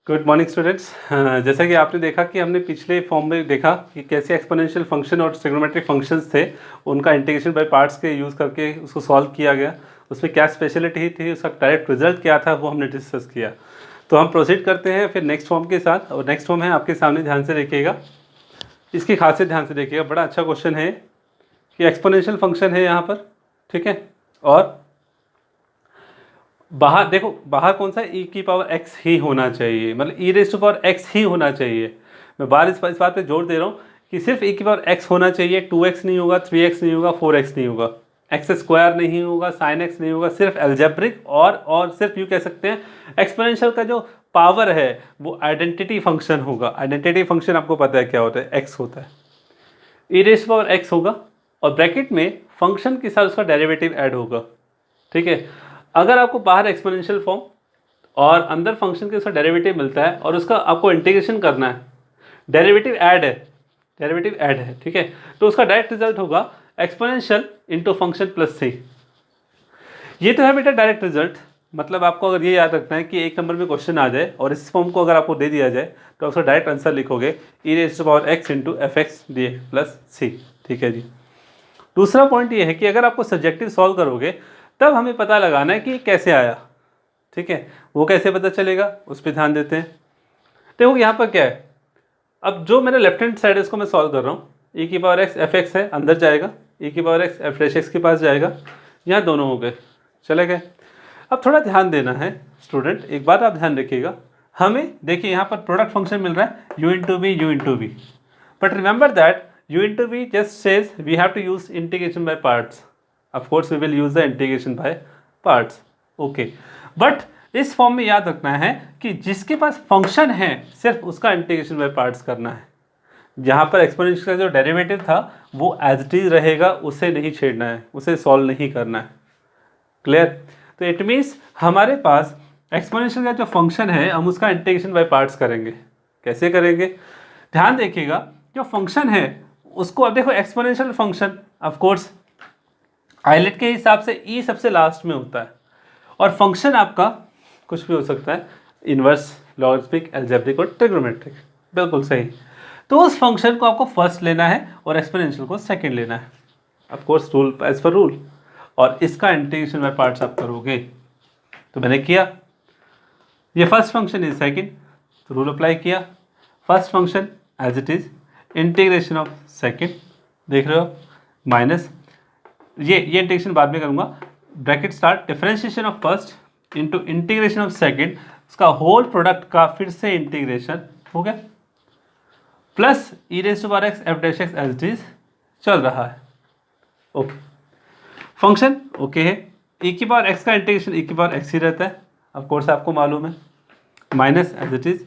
Good morning students. जैसा कि आपने देखा कि हमने पिछले फॉर्म में देखा कि कैसे एक्सपोनेंशियल फंक्शन और ट्रिग्नोमेट्रिक फंक्शंस थे, उनका इंटीग्रेशन बाय पार्ट्स के यूज़ करके उसको सॉल्व किया गया। उसमें क्या स्पेशलिटी थी, उसका डायरेक्ट रिजल्ट क्या था, वो हमने डिस्कस किया। तो हम प्रोसीड करते हैं फिर नेक्स्ट फॉर्म के साथ। और नेक्स्ट फॉर्म है आपके सामने, ध्यान से देखिएगा, इसकी खासियत ध्यान से देखिएगा। बड़ा अच्छा क्वेश्चन है कि एक्सपोनेंशियल फंक्शन है यहाँ पर, ठीक है, और बाहर देखो, बाहर कौन सा e की पावर x ही होना चाहिए, मतलब e raise to power x ही होना चाहिए। मैं बार इस बात पे जोर दे रहा हूँ कि सिर्फ e की पावर x होना चाहिए, 2x नहीं होगा, 3x नहीं होगा, 4x नहीं होगा, एक्स स्क्वायर नहीं होगा, साइन x नहीं होगा, सिर्फ एल्जेब्रिक और सिर्फ यूँ कह सकते हैं एक्सपोनेंशियल का जो पावर है वो आइडेंटिटी फंक्शन होगा। आइडेंटिटी फंक्शन आपको पता है क्या होता है, x होता है, e raise to power x होगा और ब्रैकेट में फंक्शन के साथ उसका डेरिवेटिव ऐड होगा, ठीक है। अगर आपको बाहर एक्सपोनेंशियल फॉर्म और अंदर फंक्शन के उसका डेरिवेटिव मिलता है और उसका आपको इंटीग्रेशन करना है, डेरिवेटिव ऐड है, ठीक है, तो उसका डायरेक्ट रिजल्ट होगा एक्सपोनेंशियल इंटू फंक्शन प्लस सी। ये तो है बेटा डायरेक्ट रिजल्ट। मतलब आपको अगर ये याद रखना है कि एक नंबर में क्वेश्चन आ जाए और इस फॉर्म को अगर आपको दे दिया जाए तो उसका डायरेक्ट आंसर लिखोगे e raise to power x into f x d x plus c, ठीक है जी। दूसरा पॉइंट ये है कि अगर आपको सब्जेक्टिव सॉल्व करोगे तब हमें पता लगाना है कि कैसे आया, ठीक है। वो कैसे पता चलेगा, उस पर ध्यान देते हैं। देखो यहाँ पर क्या है, अब जो मेरा लेफ्ट हैंड साइड है इसको मैं सॉल्व कर रहा हूँ, ई की पावर एक्स एफ एक्स है, अंदर जाएगा, ई की power x f dash x के पास जाएगा, यहाँ दोनों हो गए, चले गए। अब थोड़ा ध्यान देना है स्टूडेंट, एक बात आप ध्यान रखिएगा, हमें देखिए यहाँ पर प्रोडक्ट फंक्शन मिल रहा है u into v, but remember that u into v just says we have to use integration by parts. Of course we will use the integration by parts, okay, but इस form में याद रखना है कि जिसके पास function है सिर्फ उसका इंटीग्रेशन बाय पार्ट्स करना है। जहाँ पर एक्सपोनेंशियल का जो डेरिवेटिव था वो एज इट इज रहेगा, उसे नहीं छेड़ना है, उसे सॉल्व नहीं करना है, क्लियर। तो इट मीन्स हमारे पास एक्सपोनेंशियल का जो फंक्शन है हम उसका इंटीग्रेशन बाय पार्ट्स करेंगे। कैसे करेंगे, ध्यान देखिएगा, जो फंक्शन है उसको, अब देखो exponential function of course ILATE के हिसाब से ई सबसे लास्ट में होता है और फंक्शन आपका कुछ भी हो सकता है, इनवर्स, लॉगरिथमिक, अलजेब्रिक और ट्रिग्नोमेट्रिक, बिल्कुल सही। तो उस फंक्शन को आपको फर्स्ट लेना है और एक्सपोनेंशियल को सेकंड लेना है, of course rule as per rule, और इसका इंटीग्रेशन बाय पार्ट्स आप करोगे। तो मैंने किया, ये फर्स्ट फंक्शन इज सेकंड, तो रूल अप्लाई किया, first function as it is, integration of second, देख रहे हो, माइनस ये इंटीग्रेशन बाद में करूंगा, bracket start, differentiation of first into integration of second, उसका होल प्रोडक्ट का फिर से इंटीग्रेशन हो गया, plus e raise to power x f dash x as it is चल रहा है, ओके। फंक्शन ओके है, ई की पावर एक्स का इंटीग्रेशन ई की पावर एक्स ही रहता है, ऑफ कोर्स आपको मालूम है, minus as it is,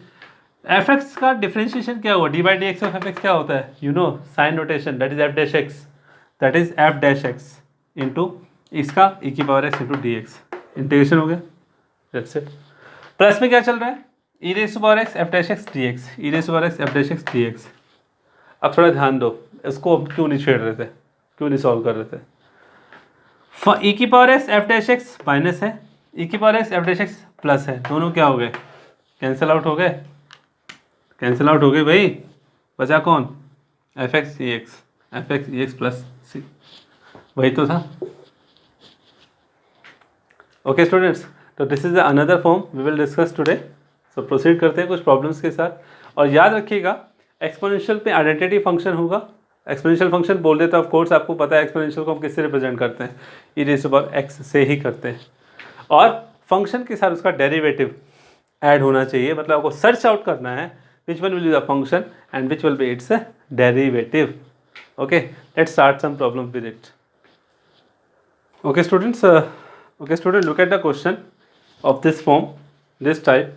f x का डिफरेंशिएशन क्या हुआ, d by d x of f x क्या होता है, you know sign notation, that is f dash x, that is f dash x into इसका ई की power x into d x, integration हो गया, दैट्स इट। प्लस में क्या चल रहा है, e raise to power x f dash x d x, e raise to power x f dash x d x. अब थोड़ा ध्यान दो, इसको क्यों नहीं छेड़ रहे थे, क्यों नहीं सॉल्व कर रहे थे। ई की power x f dash x minus है, ई की power x f dash x plus है, दोनों क्या हो गए, कैंसिल आउट हो गए, कैंसिल आउट हो गए भाई, बचा कौन, f x e x, f x e x plus c, वही तो था। ओके स्टूडेंट्स, तो this is another form we will discuss today. So proceed करते हैं कुछ प्रॉब्लम्स के साथ, और याद रखिएगा एक्सपोनेंशियल पे आइडेंटिटी फंक्शन होगा। एक्सपोनेंशियल फंक्शन बोल देते हैं, ऑफ कोर्स आपको पता है एक्सपोनेंशियल को हम किससे रिप्रेजेंट करते हैं, e raise to power x से ही करते हैं, और फंक्शन के साथ उसका डेरिवेटिव ऐड होना चाहिए। मतलब आपको सर्च आउट करना है which one will be the function and which will be it's derivative. Okay, let's start some problems with it. Okay students, look at the question of this form, this type.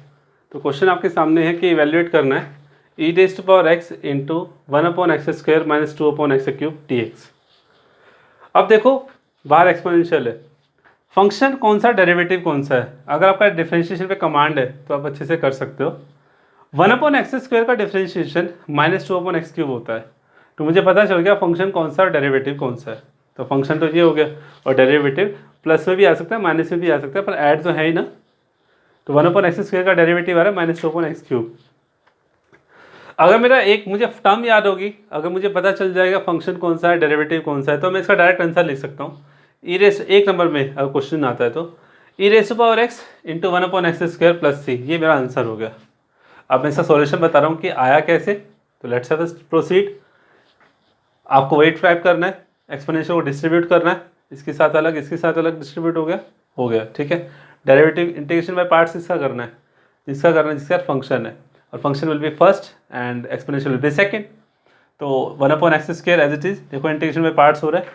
तो question आपके सामने है कि evaluate करना है e raise to power x into 1/x² minus 2/x³ dx। अब देखो बाहर एक्सपोनेंशियल है, फंक्शन कौन सा, डेरिवेटिव कौन सा है। अगर आपका डिफरेंशिएशन पे कमांड है तो आप अच्छे से कर सकते हो। 1/x² का डिफरेंशिएशन माइनस 2/x³ होता है, तो मुझे पता चल गया फंक्शन कौन सा और डेरिवेटिव कौन सा है। तो फंक्शन तो ये हो गया, और डेरिवेटिव प्लस में भी आ सकता है माइनस में भी आ सकता है, पर ऐड तो है ही ना, तो 1/x² का डेरिवेटिव आ रहा है -2/x³। अगर मेरा एक मुझे टर्म याद होगी, अगर मुझे पता चल जाएगा फंक्शन कौन सा है, डेरिवेटिव कौन सा है, तो मैं इसका डायरेक्ट आंसर लिख सकता हूँ। एक नंबर में अगर क्वेश्चन आता है तो e⁻x × 1/x² + c, ये मेरा आंसर हो गया। अब मैं इसका सॉल्यूशन बता रहा हूँ कि आया कैसे। तो लेट्स प्रोसीड। आपको वेट टाइप करना है, एक्सपोनेंशियल को डिस्ट्रीब्यूट करना है, इसके साथ अलग इसके साथ अलग डिस्ट्रीब्यूट हो गया ठीक है। डेरिवेटिव इंटीग्रेशन बाय पार्ट्स इसका करना है, जिसका फंक्शन है, और function will be first and exponential will be second. तो 1/x² एज इट इज, देखो इंटीग्रेशन बाय पार्ट्स हो रहा है,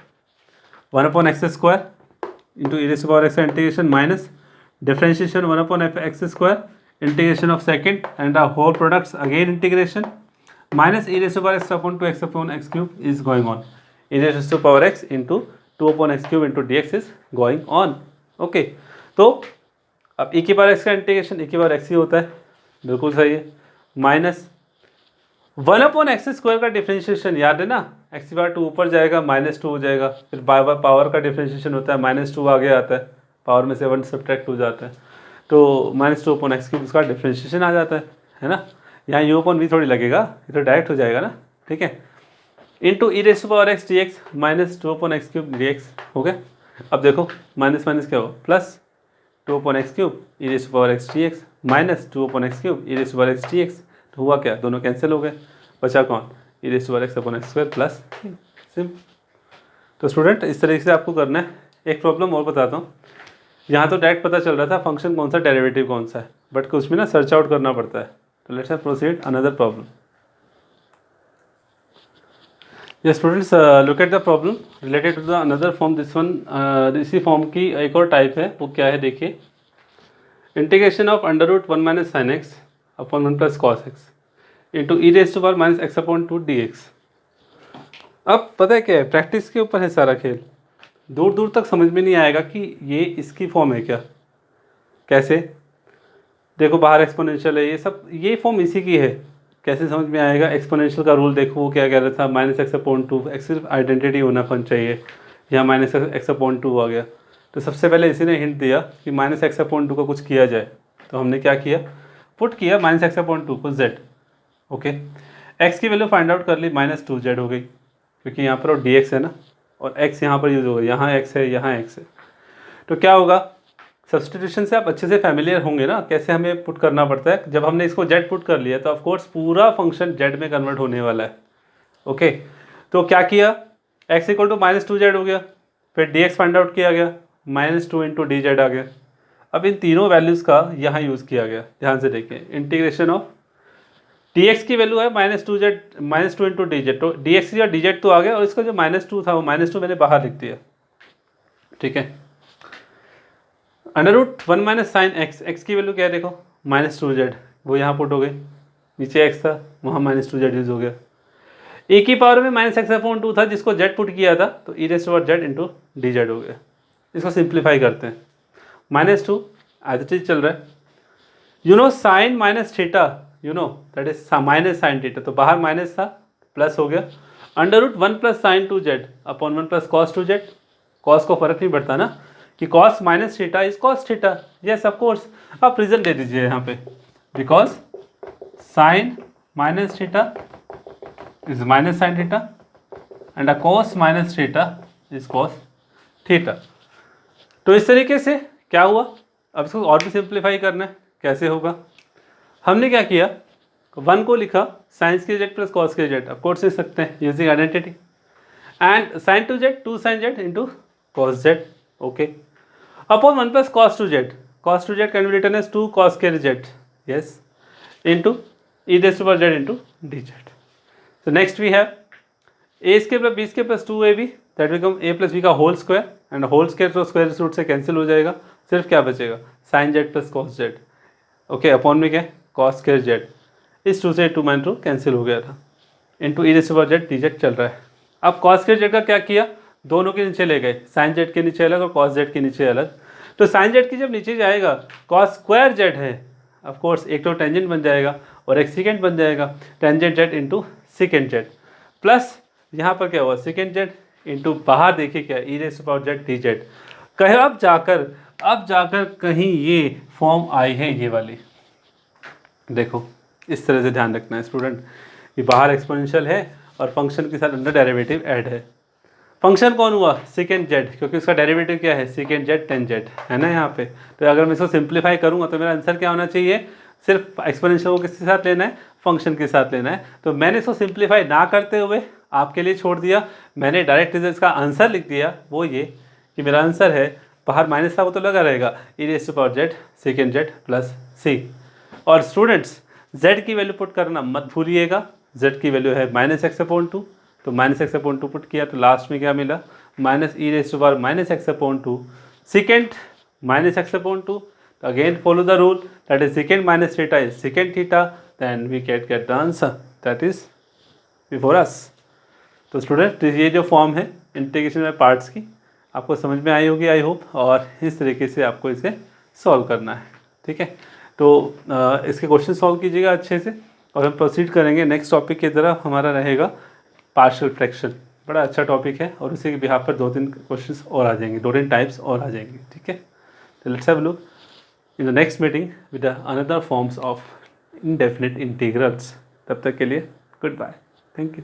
1/x² into e⁻x integration minus differentiation 1/x² integration of second and whole products again integration minus e⁻x/2x/x³ is going on, e⁻x into 2/x³ into dx is going on। Okay, तो अब e⁻x का integration e⁻x ही होता है, बिल्कुल सही है, minus 1/x² का differentiation याद है ना, x⁻2 ऊपर जाएगा -2 हो जाएगा, फिर पावर का डिफरेंशिएशन होता है -2 आगे आता है, पावर में से 1 सब्ट्रैक्ट हो जाता है, तो -2/x³ उसका डिफरेंशिएशन आ जाता है ना। यहाँ u/v थोड़ी लगेगा, ये तो डायरेक्ट हो जाएगा ना, ठीक है। Into e⁻x dx -2/x³ dx हो गया। अब देखो माइनस माइनस क्या हो, plus 2/x³ e⁻x dx minus 2/x³ e⁻x dx, तो हुआ क्या, दोनों कैंसिल हो गए, बचा कौन, e⁻x/x² प्लस सिम। तो स्टूडेंट इस तरीके से आपको करना है। एक प्रॉब्लम और बताता हूँ, यहाँ तो डायरेक्ट पता चल रहा था फंक्शन कौन सा, डेरिवेटिव कौन सा है, बट उसमें ना सर्च आउट करना पड़ता है। तो let's proceed another problem. Yes students, look at the problem related to the another form, this one इसी फॉर्म की एक और टाइप है, वो क्या है देखिए, integration of √1 - sin x upon 1 + cos x into e⁻x/2 dx। अब पता है क्या है, प्रैक्टिस के ऊपर है सारा खेल, दूर दूर तक समझ में नहीं आएगा कि ये इसकी फॉर्म है क्या, कैसे, देखो बाहर एक्सपोनेंशियल है, ये सब ये फॉर्म इसी की है, कैसे समझ में आएगा। एक्सपोनेंशियल का रूल देखो, वो क्या कह रहा था, -x/2, x सिर्फ आइडेंटिटी होना चाहिए, यहाँ -x/2 आ गया। तो सबसे पहले इसी ने हिंट दिया कि -x/2 को कुछ किया जाए, तो हमने क्या किया, पुट किया -x/2 को z। ओके, x की वैल्यू फाइंड आउट कर ली, -2z हो गई, क्योंकि यहाँ पर dx है ना, और x यहाँ पर यूज होगा, यहाँ x है यहाँ x है। तो क्या होगा, सब्सटीट्यूशन से आप अच्छे से फैमिलियर होंगे ना, कैसे हमें पुट करना पड़ता है। जब हमने इसको z पुट कर लिया तो ऑफ कोर्स पूरा फंक्शन z में कन्वर्ट होने वाला है। ओके, तो क्या किया, x = -2z हो गया, फिर dx फाइंड आउट किया गया, -2 × dz आ गया। अब इन तीनों वैल्यूज़ का यहाँ यूज़ किया गया, ध्यान से देखिए, इंटीग्रेशन ऑफ dx की वैल्यू है -2 × dz, तो dx या dz तो आ गया, और इसका जो -2 था वो -2 मैंने बाहर लिख दिया, ठीक है। √1 - sin x, x की वैल्यू क्या है देखो, -2z, वो यहाँ पुट हो गई, नीचे x था वहाँ -2z यूज हो गया, e की पावर में -x/2 था जिसको z पुट किया था, तो e⁻z × dz हो गया। इसको सिंप्लीफाई करते हैं, -2 एज इट इज चल रहा है, you know sine minus theta, you know that is minus sine theta, तो बाहर माइनस था प्लस हो गया, √1 + sin 2z upon 1 + cos 2z, cos को फर्क नहीं पड़ता ना कि cos -θ is cos θ, yes of course. आप रीजन दे दीजिए यहाँ पे, because sin -θ is -sin θ and cos -θ is cos θ। तो इस तरीके से क्या हुआ, अब इसको और भी सिंप्लीफाई करना है, कैसे होगा, हमने क्या किया, 1 को लिखा sin के z + cos के z, ऑफ कोर्स लिख सकते हैं using identity, and sin 2z 2 sin z into cos z, okay, upon 1 + cos 2z, cos 2z can be written as 2 cos के z, yes, into e⁻z into dz। So next we have a square plus b square plus 2ab, that become a plus b का whole square, and whole square तो square root से cancel हो जाएगा, सिर्फ क्या बचेगा, sin z + cos z, okay, upon में क्या cos के z, इस 2 से 2 - 2 कैंसिल हो गया था, इंटू e⁻z dz चल रहा है। अब cos के z का क्या किया, दोनों के नीचे ले गए, sin z के नीचे अलग और cos z के नीचे अलग, तो sin z की जब नीचे जाएगा cos स्क्वायर z है, ऑफ कोर्स एक तो टेंजेंट बन जाएगा और एक सेकेंड बन जाएगा, tangent z into second z, plus यहाँ पर क्या हुआ सेकेंड z इंटू बाहर देखिए क्या e⁻z dz। कहे अब जाकर कहीं ये फॉर्म आई है ये वाली, देखो इस तरह से ध्यान रखना है स्टूडेंट, ये बाहर एक्सपोनेंशियल है और फंक्शन के साथ अंदर डेरिवेटिव ऐड है। फंक्शन कौन हुआ, सेकेंड जेड, क्योंकि उसका डेरिवेटिव क्या है, सेकेंड जेड टेन जेड है ना यहाँ पे। तो अगर मैं इसको सिंप्लीफाई करूँगा तो मेरा आंसर क्या होना चाहिए, सिर्फ एक्सपोनेंशियल को किसके साथ लेना है, फंक्शन के साथ लेना है। तो मैंने इसको सिंप्लीफाई ना करते हुए आपके लिए छोड़ दिया, मैंने डायरेक्ट इसका आंसर लिख दिया, वो ये कि मेरा आंसर है, बाहर माइनस था वो तो लगा रहेगा, e raise to power z second z plus c. और स्टूडेंट्स z की वैल्यू पुट करना मत भूलिएगा, z की वैल्यू है -x/2, तो -x/2 पुट किया तो लास्ट में क्या मिला, minus e raise to power -x/2 second -x/2। तो again follow the rule, that is second minus theta is second theta, then we get the answer that is before us. तो student ये जो form है integration by parts की आपको समझ में आई होगी आई होप, और इस तरीके से आपको इसे सॉल्व करना है, ठीक है। तो इसके क्वेश्चन सॉल्व कीजिएगा अच्छे से, और हम प्रोसीड करेंगे नेक्स्ट टॉपिक की तरफ, हमारा रहेगा पार्शियल फ्रैक्शन। बड़ा अच्छा टॉपिक है और उसी के बिहाफ पर 2-3 क्वेश्चंस और आ जाएंगे, 2-3 टाइप्स और आ जाएंगे, ठीक है। तो let's have a look in the next meeting with another forms of indefinite integrals. तब तक के लिए गुड बाय, थैंक यू।